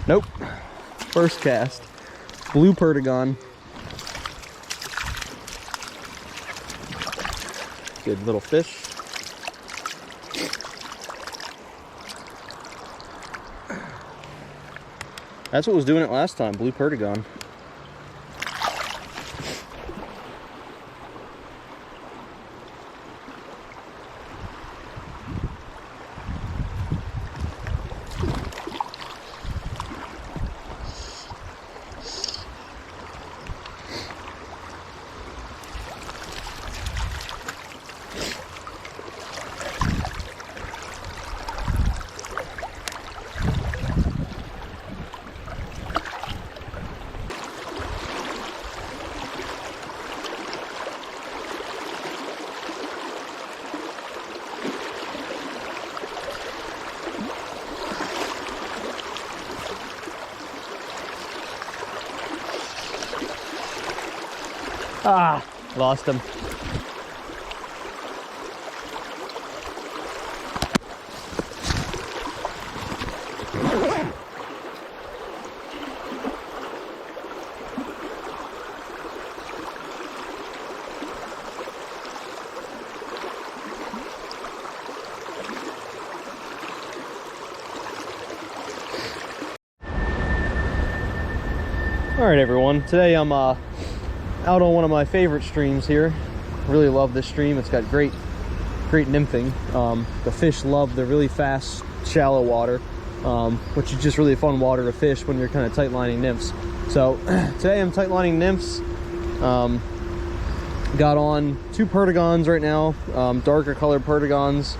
Nope. First cast. Blue perdigon. Good little fish. That's what was doing it last time, blue perdigon. Ah, lost him. All right, everyone. Today I'm out on one of my favorite streams here. Really love this stream. It's got great nymphing. The fish love the really fast, shallow water, which is just really fun water to fish when you're kind of tight lining nymphs. So today I'm tight lining nymphs. Got on 2 perdigons right now. Darker colored perdigons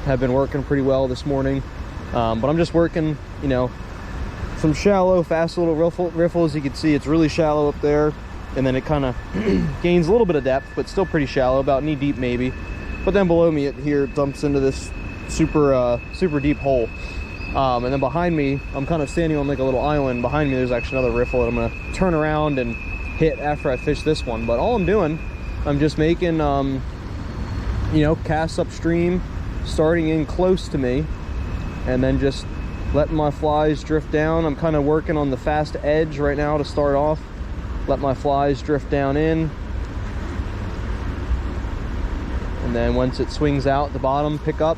have been working pretty well this morning. But I'm just working, you know, some shallow, fast little riffles. You can see it's really shallow up there. And then it kind of gains a little bit of depth, but still pretty shallow, about knee deep maybe. But then below me, it here dumps into this super deep hole. And then behind me, I'm kind of standing on like a little island. Behind me, there's actually another riffle that I'm gonna turn around and hit after I fish this one. But all I'm doing, I'm just making, you know, casts upstream, starting in close to me, and then just letting my flies drift down. I'm kind of working on the fast edge right now to start off. Let my flies drift down in, and then once it swings out at the bottom, pick up,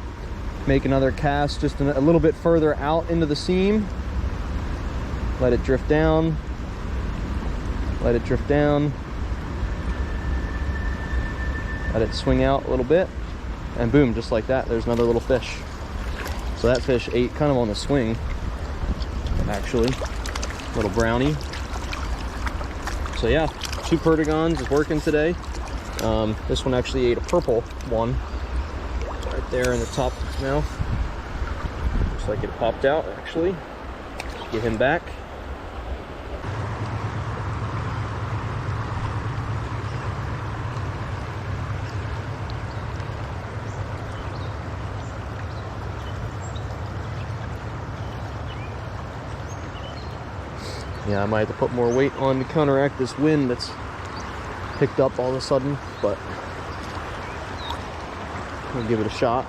make another cast just a little bit further out into the seam, let it drift down, let it drift down, let it swing out a little bit, and boom, just like that, there's another little fish. So that fish ate kind of on the swing, actually, little brownie. So yeah, 2 perdigons is working today. This one actually ate a purple one right there in the top of his mouth. Looks like it popped out actually. Get him back. Yeah, I might have to put more weight on to counteract this wind that's picked up all of a sudden, but I'll give it a shot.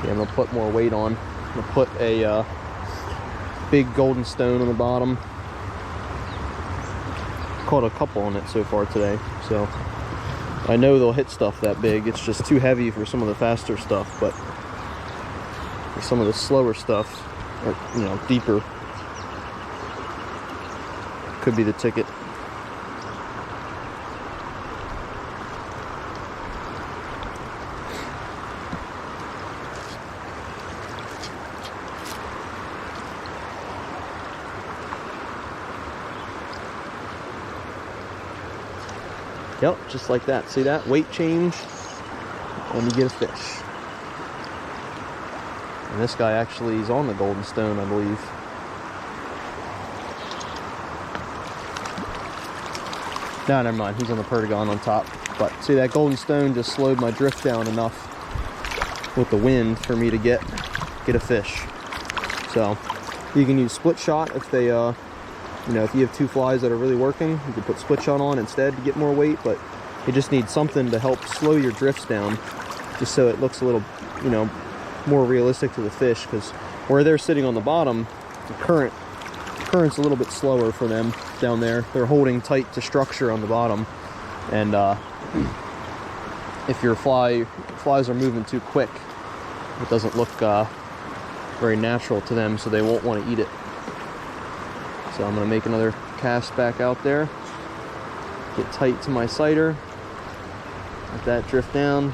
Yeah, I'm gonna put more weight on. I'm gonna put a big golden stone on the bottom. Caught a couple on it so far today, so I know they'll hit stuff that big. It's just too heavy for some of the faster stuff, but for some of the slower stuff, or you know, deeper, could be the ticket. Yep, just like that. See that? Weight change, and you get a fish. And this guy actually is on the golden stone, I believe. No, never mind. He's on the perdigon on top. But see, that golden stone just slowed my drift down enough with the wind for me to get a fish. So you can use split shot if they, you know, if you have 2 flies that are really working, you can put split shot on instead to get more weight. But you just need something to help slow your drifts down, just so it looks a little you know, more realistic to the fish, because where they're sitting on the bottom, the current's a little bit slower for them down there. They're holding tight to structure on the bottom, and if your flies are moving too quick, it doesn't look very natural to them, so they won't want to eat it. So I'm going to make another cast back out there, get tight to my sighter, let that drift down.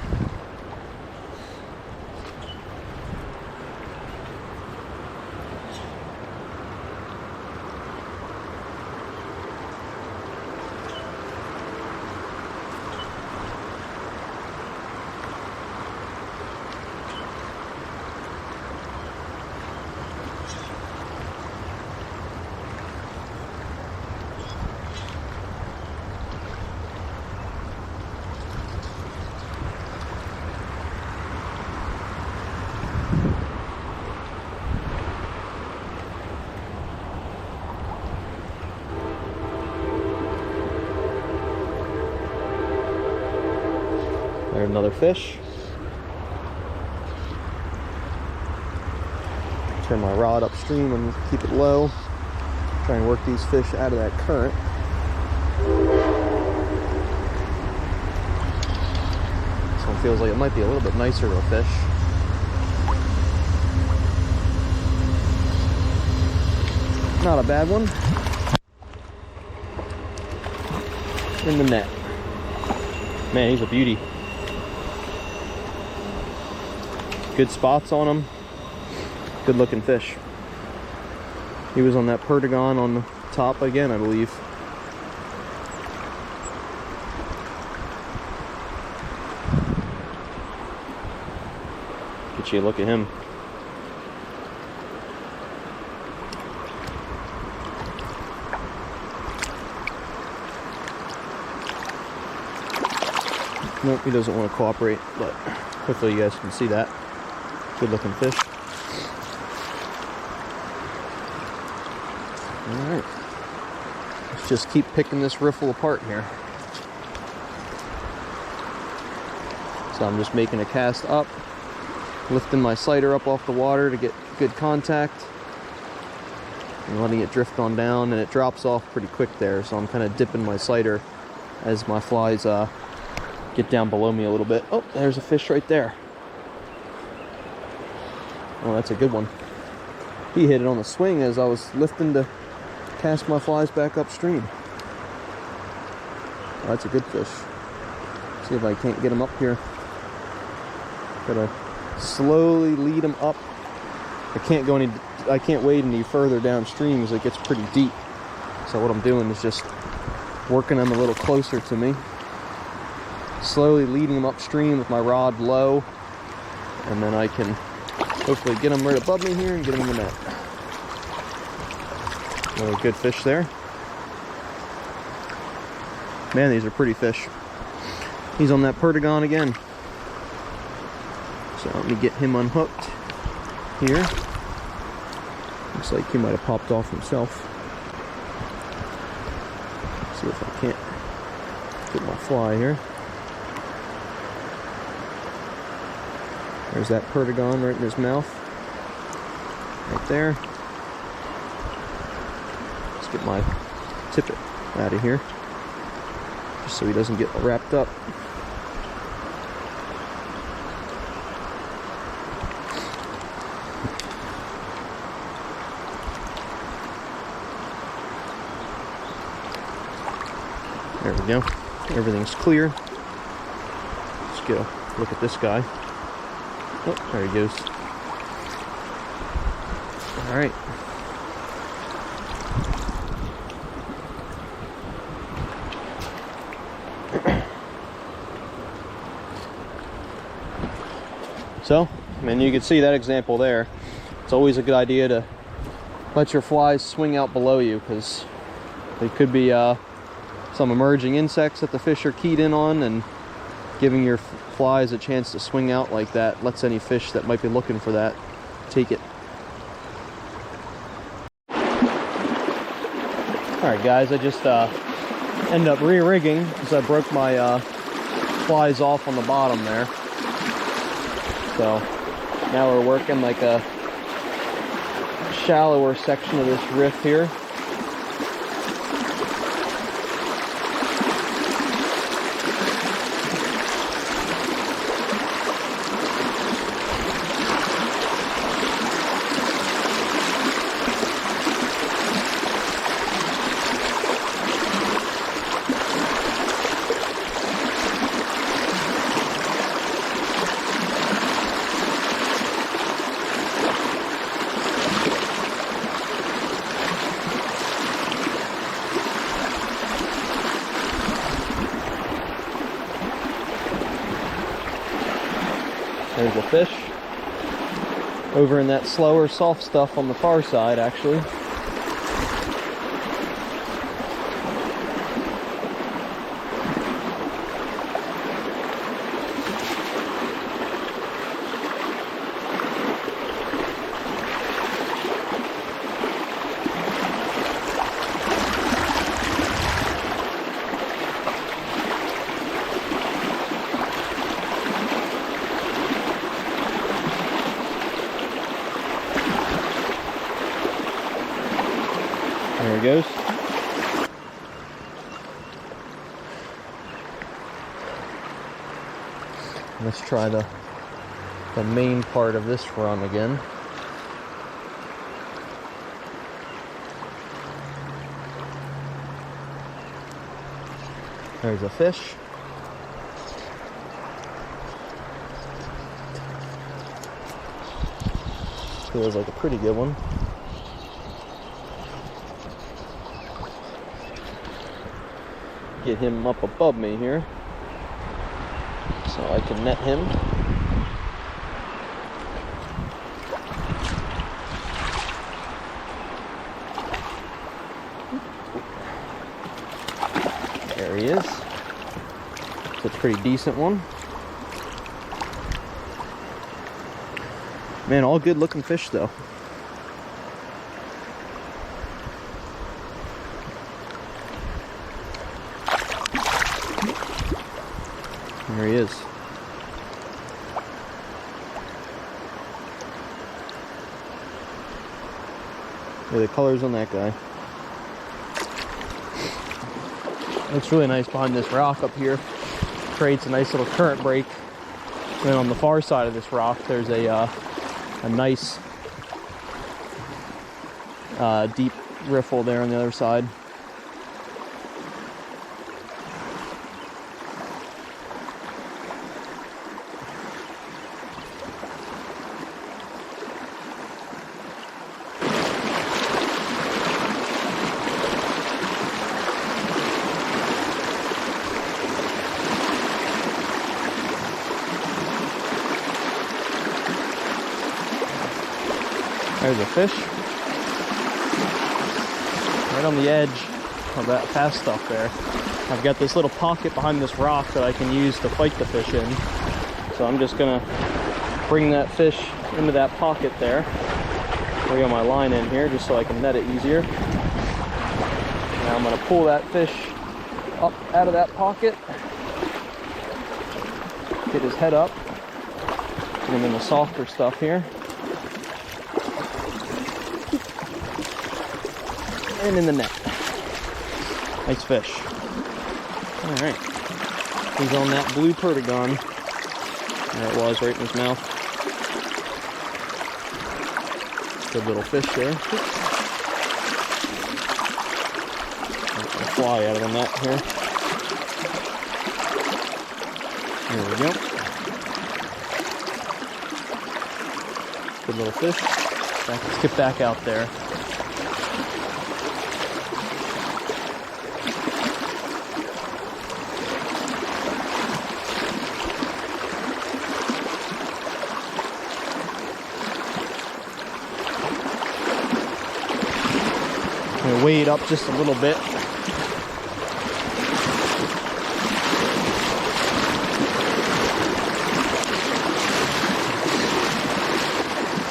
There's another fish. Turn my rod upstream and keep it low. Try and work these fish out of that current. This one feels like it might be a little bit nicer of a fish. Not a bad one. In the net. Man, he's a beauty. Good spots on him. Good looking fish. He was on that perdigon on the top again, I believe. Get you a look at him. Nope, he doesn't want to cooperate, but hopefully you guys can see that. Good looking fish. Alright. Let's just keep picking this riffle apart here. So I'm just making a cast up, lifting my sighter up off the water to get good contact, and letting it drift on down, and it drops off pretty quick there, so I'm kind of dipping my sighter as my flies get down below me a little bit. Oh, there's a fish right there. Oh, that's a good one. He hit it on the swing as I was lifting to cast my flies back upstream. Oh, that's a good fish. See if I can't get him up here. Gotta slowly lead him up. I can't wade any further downstream as it gets pretty deep. So what I'm doing is just working them a little closer to me. Slowly leading them upstream with my rod low, and then I can hopefully get them right above me here and get them in the net. Another good fish there. Man, these are pretty fish. He's on that perdigon again. So let me get him unhooked here. Looks like he might have popped off himself. See if I can't get my fly here. There's that perdigon right in his mouth. Right there. Let's get my tippet out of here, just so he doesn't get wrapped up. There we go. Everything's clear. Let's go look at this guy. Oh, there he goes. All right. So, I mean, you can see that example there. It's always a good idea to let your flies swing out below you, because they could be some emerging insects that the fish are keyed in on, and giving your flies a chance to swing out like that lets any fish that might be looking for that take it. Alright guys, I just ended up re-rigging because I broke my flies off on the bottom there. So Now we're working like a shallower section of this riff here. There's a fish over in that slower, soft stuff on the far side, actually. There he goes. Let's try the main part of this run again. There's a fish. Feels like a pretty good one. Get him up above me here so I can net him. There he is. It's a pretty decent one. Man, all good looking fish though. There he is. Look at the colors on that guy. Looks really nice behind this rock up here. Creates a nice little current break. And then on the far side of this rock, there's a nice deep riffle there on the other side. There's a fish. Right on the edge of that fast stuff there. I've got this little pocket behind this rock that I can use to fight the fish in. So I'm just gonna bring that fish into that pocket there. Bring my line in here just so I can net it easier. Now I'm gonna pull that fish up out of that pocket. Get his head up. Get him in the softer stuff here. And in the net. Nice fish. Alright. He's on that blue perdigon. There it was, right in his mouth. Good little fish there. I'll fly out of the net here. There we go. Good little fish. Let's get back out there. Wade up just a little bit.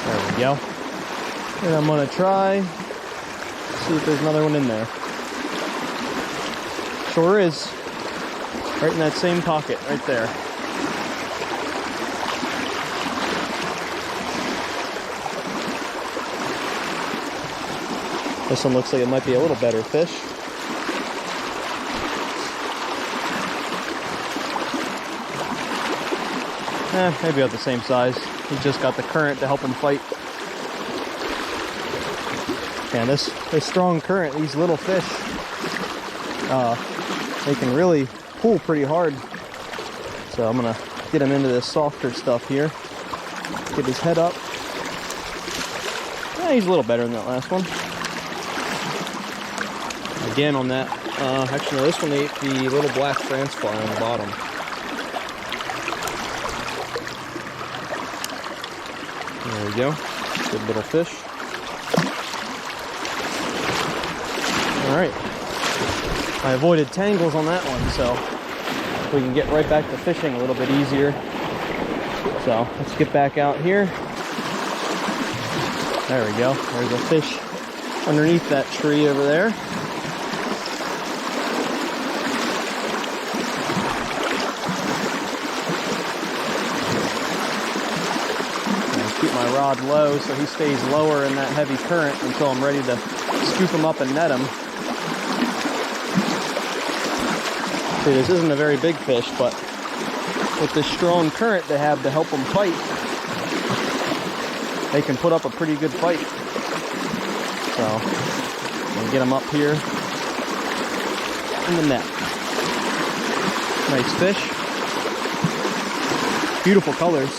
There we go. And I'm gonna try, see if there's another one in there. Sure is. Right in that same pocket, right there. This one looks like it might be a little better fish. Maybe about the same size. He's just got the current to help him fight. And this strong current, these little fish, they can really pull pretty hard. So I'm gonna get him into this softer stuff here. Get his head up. Yeah, he's a little better than that last one. Again on that, actually no, this one ate the little black France fly on the bottom. There we go, good little fish. All right, I avoided tangles on that one, so we can get right back to fishing a little bit easier. So let's get back out here. There we go, there's a fish underneath that tree over there. Keep my rod low so he stays lower in that heavy current until I'm ready to scoop him up and net him. See, this isn't a very big fish, but with this strong current they have to help them fight, they can put up a pretty good fight. So I'm gonna get him up here in the net. Nice fish. Beautiful colors.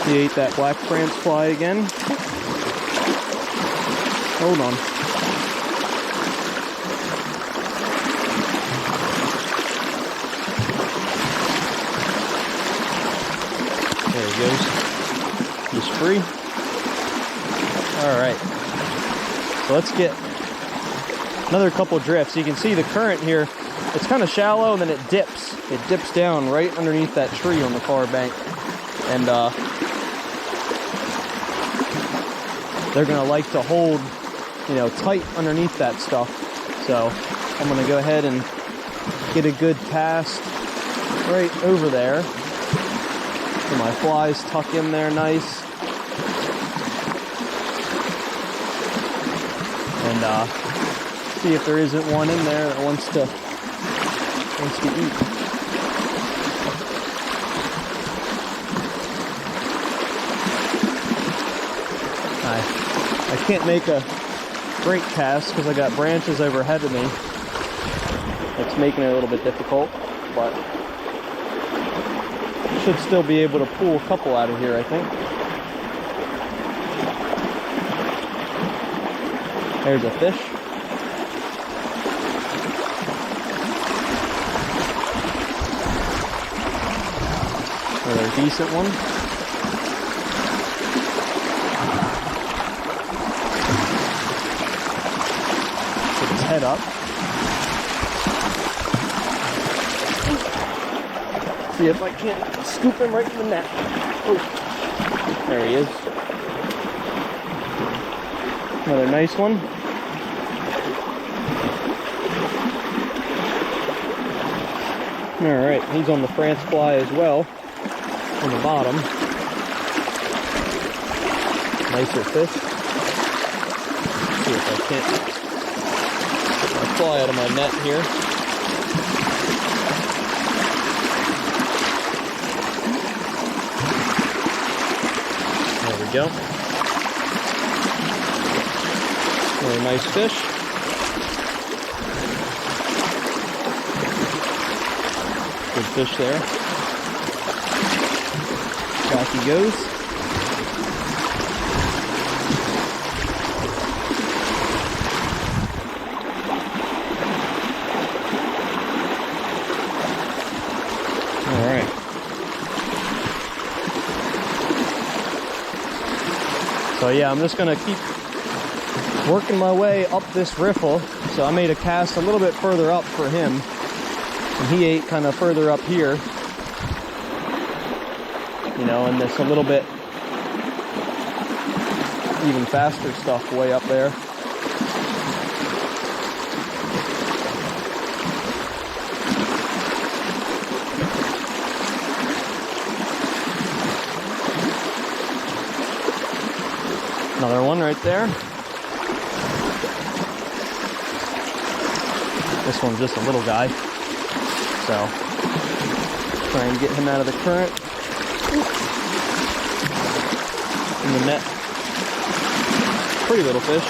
He ate that black France fly again. Hold on. There he goes. He's free. All right. So let's get another couple drifts. You can see the current here. It's kind of shallow and then it dips. It dips down right underneath that tree on the far bank. And they're gonna like to hold, you know, tight underneath that stuff. So I'm gonna go ahead and get a good cast right over there. So my flies tuck in there nice. And see if there isn't one in there that wants to eat. I can't make a great cast because I got branches overhead of me. It's making it a little bit difficult, but should still be able to pull a couple out of here, I think. There's a fish. Another decent one. Head up. See if I can't scoop him right in the net. Oh, there he is. Another nice one. All right, he's on the France fly as well, on the bottom. Nicer fish. See if I can't fly out of my net here. There we go. Really nice fish. Good fish there. Back he goes. So yeah, I'm just gonna keep working my way up this riffle. So I made a cast a little bit further up for him, and he ate kind of further up here. You know, and there's a little bit even faster stuff way up there. Another one right there. This one's just a little guy, so try and get him out of the current. In the net. Pretty little fish.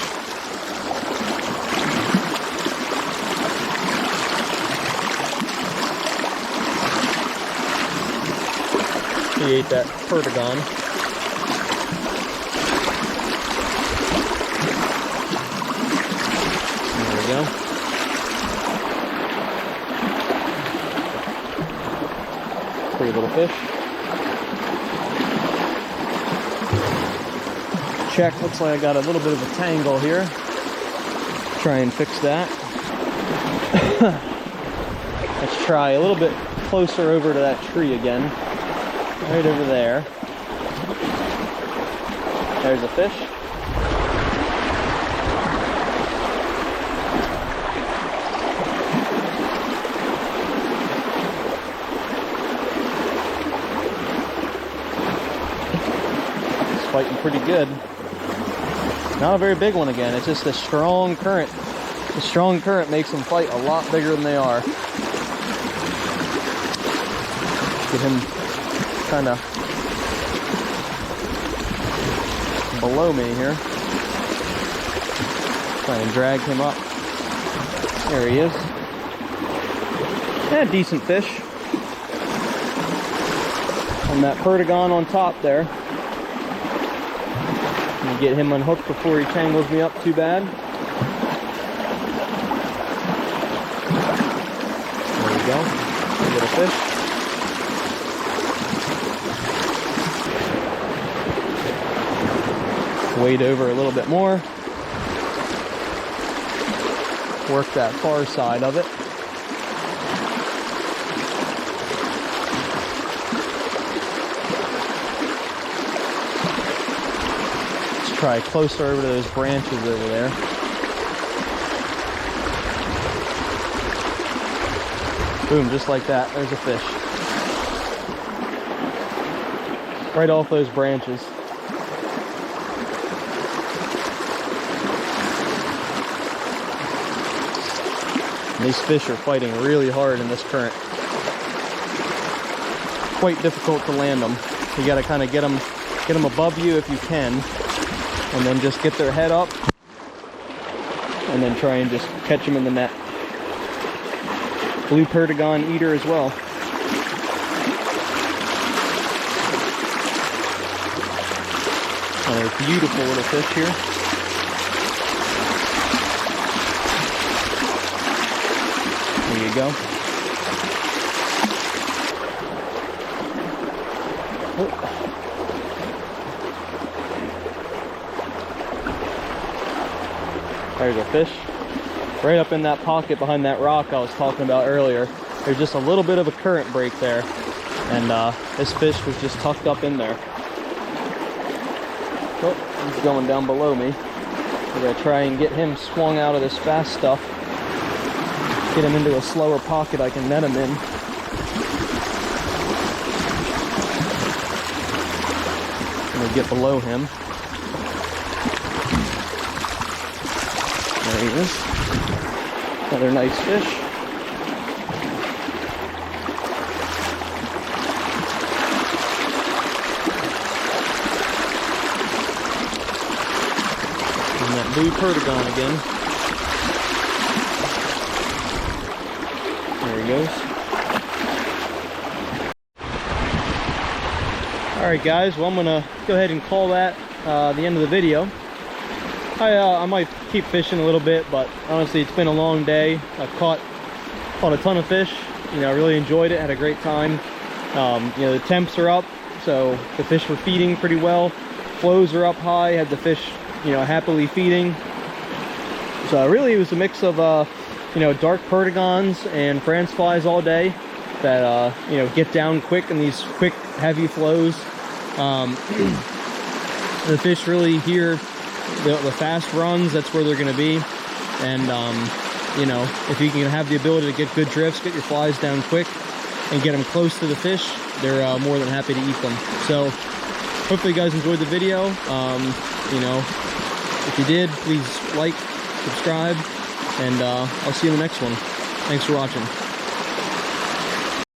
He ate that perdigon. There we go. Pretty little fish. Check, looks like I got a little bit of a tangle here. Try and fix that. Let's try a little bit closer over to that tree again. Right over there. There's a fish. It's fighting pretty good. Not a very big one again, it's just a strong current. The strong current makes them fight a lot bigger than they are. Get him kind of below me here. Try and drag him up. There he is. Yeah, decent fish. And that perdigon on top there. Let me get him unhooked before he tangles me up too bad. There we go. A little fish. Wade over a little bit more. Work that far side of it. Let's try closer over to those branches over there. Boom, just like that, there's a fish. Right off those branches. These fish are fighting really hard in this current. Quite difficult to land them. You gotta kind of get them above you if you can, and then just get their head up, and then try and just catch them in the net. Blue perdigon eater as well. Another beautiful little fish here. There you go. Oh. There's a fish. Right up in that pocket behind that rock I was talking about earlier. There's just a little bit of a current break there. And this fish was just tucked up in there. Oh, he's going down below me. We're gonna try and get him swung out of this fast stuff. Get him into a slower pocket I can net him in. I'm gonna get below him. There he is. Another nice fish. And that blue perdigon again. There he goes. Alright guys, well I'm gonna go ahead and call that the end of the video. I might keep fishing a little bit, but honestly it's been a long day. I've caught a ton of fish. You know, I really enjoyed it, had a great time. You know, the temps are up, so the fish were feeding pretty well. Flows are up high, had the fish, you know, happily feeding. So really it was a mix of you know, dark perdigons and France flies all day that you know, get down quick in these quick heavy flows. The fish really here, the fast runs, that's where they're going to be. And you know, if you can have the ability to get good drifts, get your flies down quick and get them close to the fish, they're more than happy to eat them. So hopefully you guys enjoyed the video. You know, if you did, please like, subscribe, and I'll see you in the next one. Thanks for watching.